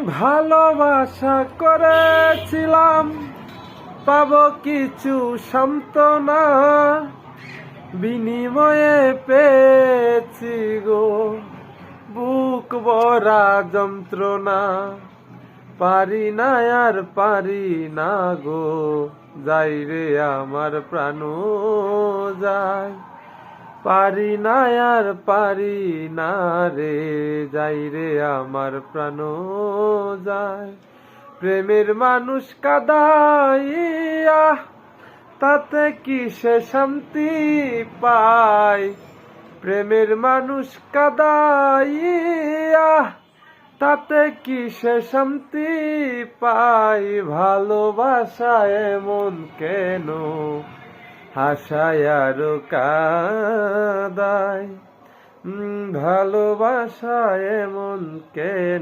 ভালোবাসা করেছিলাম পাবো কিছু সান্ত্বনা, বিনিময়ে পেয়েছি গো বুক ভরা যন্ত্রণা। পারি না আর পারি না গো, যাই রে আমার প্রাণ যায়। পারি না আর পারি না রে, যাই রে আমার প্রাণ যায়। প্রেমের মানুষ কাঁদাইয়া তাতে কি সে শান্তি পায়? প্রেমের মানুষ কাঁদাইয়া তাতে কি সে শান্তি পায়? ভালোবাসা এমন কেন হাসায় আর কাঁদায়? ভালোবাসা এমন কেন?